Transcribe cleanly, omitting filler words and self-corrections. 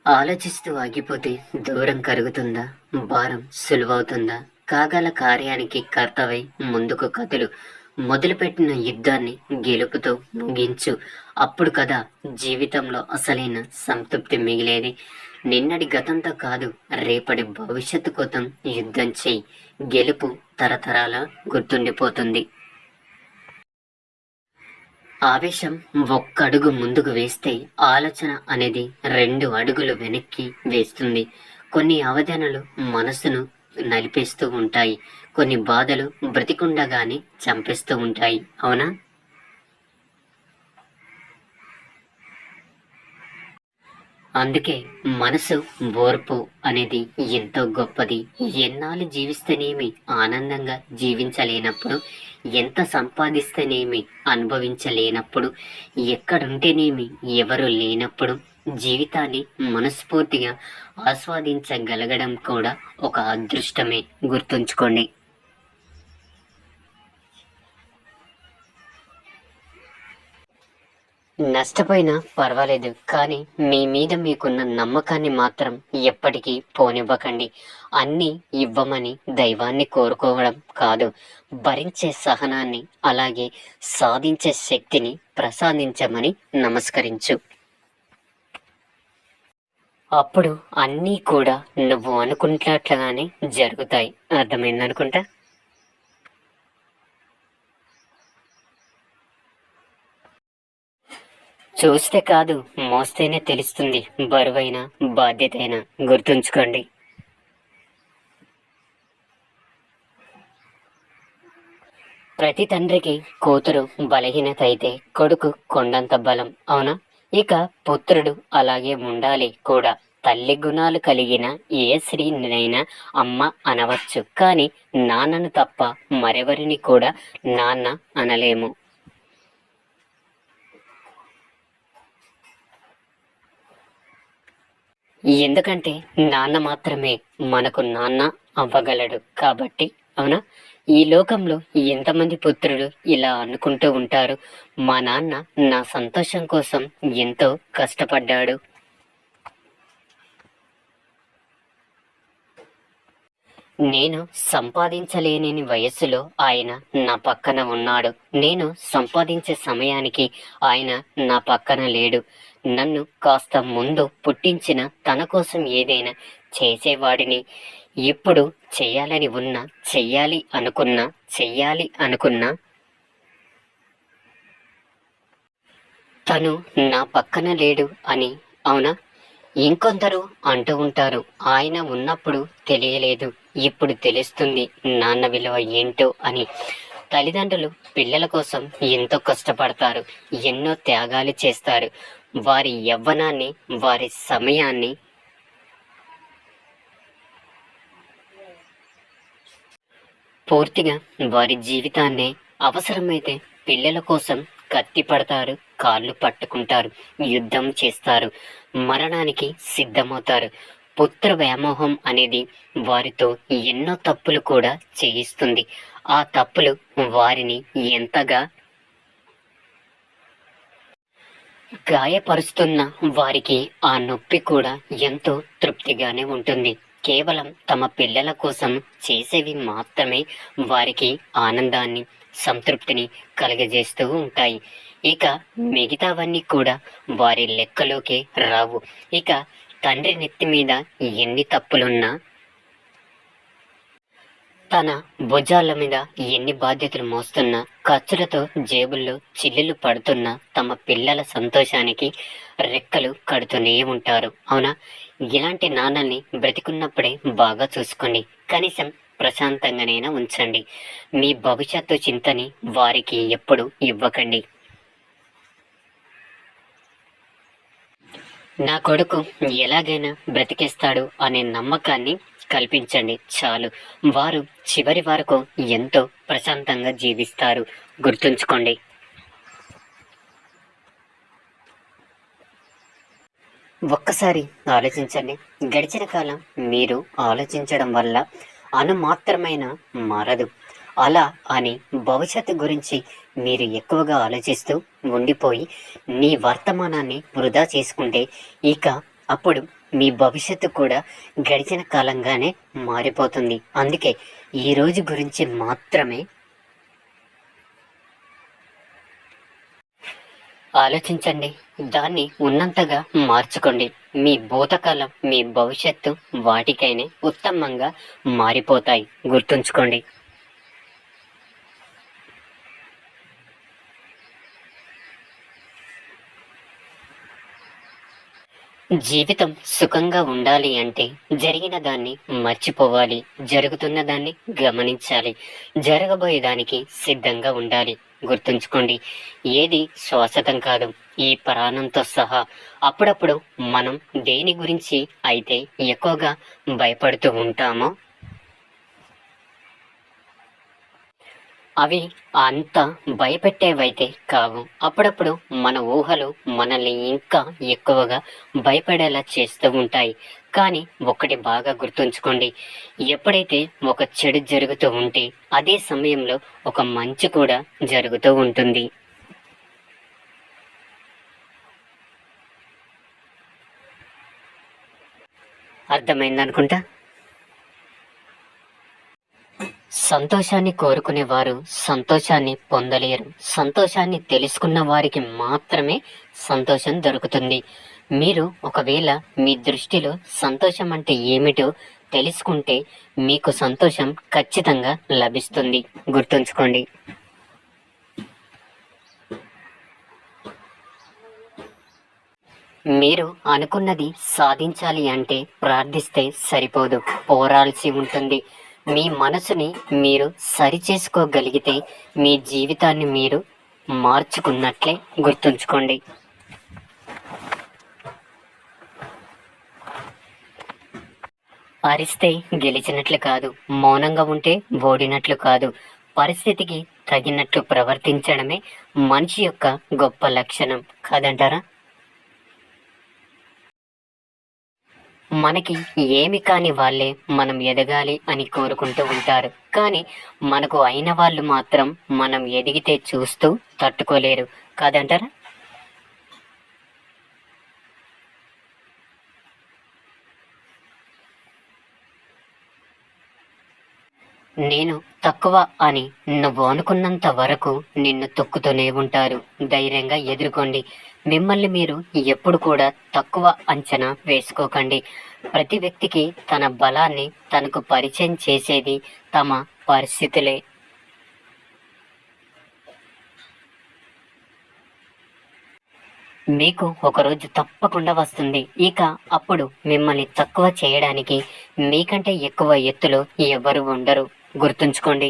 ఆలోచిస్తూ ఆగిపోతే దూరం కరుగుతుందా? భారం సులువవుతుందా? కాగల కార్యానికి కర్తవై ముందుకు కదులు. మొదలుపెట్టిన యుద్ధాన్ని గెలుపుతో ముగించు. అప్పుడు కదా జీవితంలో అసలైన సంతృప్తి మిగిలేది. నిన్నటి గతంతో కాదు, రేపటి భవిష్యత్తు కోసం యుద్ధం చెయ్యి. గెలుపు తరతరాల గుర్తుండిపోతుంది. ఆవేశం ఒక్కడుగు ముందుకు వేస్తే ఆలోచన అనేది 2 అడుగులు వెనక్కి వేస్తుంది. కొన్ని ఆవేదనలు మనసును నలిపేస్తూ ఉంటాయి. కొన్ని బాధలు బ్రతికుండగానే చంపేస్తూ ఉంటాయి. అవునా? అందుకే మనసు ఓర్పు అనేది ఎంతో గొప్పది. ఎన్నాళ్ళు జీవిస్తేనేమి ఆనందంగా జీవించలేనప్పుడు, ఎంత సంపాదిస్తేనేమి అనుభవించలేనప్పుడు, ఎక్కడుంటేనేమి ఎవరు లేనప్పుడు జీవితాన్ని మనస్ఫూర్తిగా ఆస్వాదించగలగడం కూడా ఒక అదృష్టమే. గుర్తుంచుకోండి. నష్టపోయినా పర్వాలేదు, కానీ మీ మీద మీకున్న నమ్మకాన్ని మాత్రం ఎప్పటికీ పోనివ్వకండి. అన్నీ ఇవ్వమని దైవాన్ని కోరుకోవడం కాదు, భరించే సహనాన్ని, అలాగే సాధించే శక్తిని ప్రసాదించమని నమస్కరించు. అప్పుడు అన్నీ కూడా నువ్వు అనుకుంటున్నట్లుగానే జరుగుతాయి. అర్థమైందనుకుంటా. చూస్తే కాదు, మోస్తేనే తెలుస్తుంది బరువైన బాధ్యతైన. గుర్తుంచుకోండి. ప్రతి తండ్రికి కూతురు బలహీనత అయితే కొడుకు కొండంత బలం. అవునా? ఇక పుత్రుడు అలాగే ఉండాలి కూడా. తల్లి గుణాలు కలిగిన ఏ స్త్రీనైనా అమ్మ అనవచ్చు, కానీ నాన్నను తప్ప మరెవరిని కూడా నాన్న అనలేము. ఎందుకంటే నాన్న మాత్రమే మనకు నాన్న అవ్వగలడు కాబట్టి. అవునా? ఈ లోకంలో ఎంతమంది పుత్రులు ఇలా అనుకుంటూ ఉంటారు, మా నాన్న నా సంతోషం కోసం ఎంతో కష్టపడ్డాడు. నేను సంపాదించలేని వయస్సులో ఆయన నా పక్కన ఉన్నాడు. నేను సంపాదించే సమయానికి ఆయన నా పక్కన లేడు. నన్ను కాస్త ముందు పుట్టించిన తన కోసం ఏదైనా చేసేవాడిని. ఇప్పుడు చెయ్యాలని ఉన్నా, చెయ్యాలి అనుకున్నా తను నా పక్కన లేడు అని. అవునా? ఇంకొందరు అంటూ ఉంటారు, ఆయన ఉన్నప్పుడు తెలియలేదు, ఇప్పుడు తెలుస్తుంది నాన్న విలువ ఏంటో అని. తల్లిదండ్రులు పిల్లల కోసం ఎంతో కష్టపడతారు, ఎన్నో త్యాగాలు చేస్తారు. వారి యవ్వనాన్ని, వారి సమయాన్ని, పూర్తిగా వారి జీవితాన్నే అవసరమైతే పిల్లల కోసం కత్తి పడతారు, కాళ్ళు పట్టుకుంటారు, యుద్ధం చేస్తారు, మరణానికి సిద్ధమవుతారు. పుత్ర వ్యామోహం అనేది వారితో ఎన్నో తప్పులు కూడా చేయిస్తుంది. ఆ తప్పులు వారిని ఎంతగా గాయపరుస్తున్న వారికి ఆ నొప్పి కూడా ఎంతో తృప్తిగానే ఉంటుంది. కేవలం తమ పిల్లల కోసం చేసేవి మాత్రమే వారికి ఆనందాన్ని, సంతృప్తిని కలుగజేస్తూ ఉంటాయి. ఇక మిగతావన్నీ కూడా వారి లెక్కలోకే రావు. ఇక తండ్రి నెత్తి మీద ఎన్ని తప్పులున్నా, తన భుజాల మీద ఎన్ని బాధ్యతలు మోస్తున్నా, ఖర్చులతో జేబుల్లో చిల్లులు పడుతున్నా తమ పిల్లల సంతోషానికి రెక్కలు కడుతూనే ఉంటారు. అవునా? ఇలాంటి నాన్నల్ని బ్రతికున్నప్పుడే బాగా చూసుకోండి. కనీసం ప్రశాంతంగానైనా ఉంచండి. మీ భవిష్యత్తు చింతని వారికి ఎప్పుడు ఇవ్వకండి. నా కొడుకు ఎలాగైనా బ్రతికేస్తాడు అనే నమ్మకాన్ని కల్పించండి చాలు. వారు చివరి వరకు ఎంతో ప్రశాంతంగా జీవిస్తారు. గుర్తుంచుకోండి. ఒక్కసారి ఆలోచించండి. గడిచిన కాలం మీరు ఆలోచించడం వల్ల మాత్రమైన మారదు. అలా అని భవిష్యత్తు గురించి మీరు ఎక్కువగా ఆలోచిస్తూ ఉండిపోయి నీ వర్తమానాన్ని వృధా చేసుకుంటే ఇక అప్పుడు మీ భవిష్యత్తు కూడా గడిచిన కాలంగానే మారిపోతుంది. అందుకే ఈ రోజు గురించి మాత్రమే ఆలోచించండి. దాన్ని ఉన్నంతగా మార్చుకోండి. మీ భూతకాలం, మీ భవిష్యత్తు వాటికైనే ఉత్తమంగా మారిపోతాయి. గుర్తుంచుకోండి. జీవితం సుఖంగా ఉండాలి అంటే జరిగిన దాన్ని మర్చిపోవాలి, జరుగుతున్న దాన్ని గమనించాలి, జరగబోయేదానికి సిద్ధంగా ఉండాలి. గుర్తుంచుకోండి, ఏది శాశ్వతం కాదు, ఈ ప్రాణంతో సహా. అప్పుడప్పుడు మనం దేని గురించి అయితే ఎక్కువగా భయపడుతూ ఉంటామో అవి అంత భయపెట్టేవైతే కావు. అప్పుడప్పుడు మన ఊహలు మనల్ని ఇంకా ఎక్కువగా భయపడేలా చేస్తూ ఉంటాయి. కానీ ఒకటి బాగా గుర్తుంచుకోండి, ఎప్పుడైతే ఒక చెడు జరుగుతూ ఉంటే అదే సమయంలో ఒక మంచి కూడా జరుగుతూ ఉంటుంది. అర్థమైందనుకుంటా. సంతోషాన్ని కోరుకునేవారు సంతోషాన్ని పొందలేరు. సంతోషాన్ని తెలుసుకున్న వారికి మాత్రమే సంతోషం దొరుకుతుంది. మీరు ఒకవేళ మీ దృష్టిలో సంతోషం అంటే ఏమిటో తెలుసుకుంటే మీకు సంతోషం ఖచ్చితంగా లభిస్తుంది. గుర్తుంచుకోండి. మీరు అనుకున్నది సాధించాలి అంటే ప్రార్థిస్తే సరిపోదు, పోరాల్సి ఉంటుంది. మీ మనసుని మీరు సరిచేసుకోగలిగితే మీ జీవితాన్ని మీరు మార్చుకున్నట్లే. గుర్తుంచుకోండి. అరిస్తే గెలిచినట్లు కాదు, మౌనంగా ఉంటే ఓడినట్లు కాదు. పరిస్థితికి తగినట్లు ప్రవర్తించడమే మనిషి యొక్క గొప్ప లక్షణం కాదంటారా? మనకి ఏమి కాని వాళ్ళే మనం ఎదగాలి అని కోరుకుంటూ ఉంటారు. కానీ మనకు అయిన వాళ్ళు మాత్రం మనం ఎదిగితే చూస్తూ తట్టుకోలేరు కాదంటారా? నేను తక్కువ అని నువ్వు అనుకున్నంత వరకు నిన్ను తొక్కుతూనే ఉంటారు. ధైర్యంగా ఎదుర్కోండి. మిమ్మల్ని మీరు ఎప్పుడు కూడా తక్కువ అంచనా వేసుకోకండి. ప్రతి వ్యక్తికి తన బలాన్ని తనకు పరిచయం చేసేది తమ పరిస్థితులే. మీకు ఒకరోజు తప్పకుండా వస్తుంది. ఇక అప్పుడు మిమ్మల్ని తక్కువ చేయడానికి మీకంటే ఎక్కువ ఎత్తులో ఎవరు ఉండరు. గుర్తుంచుకోండి.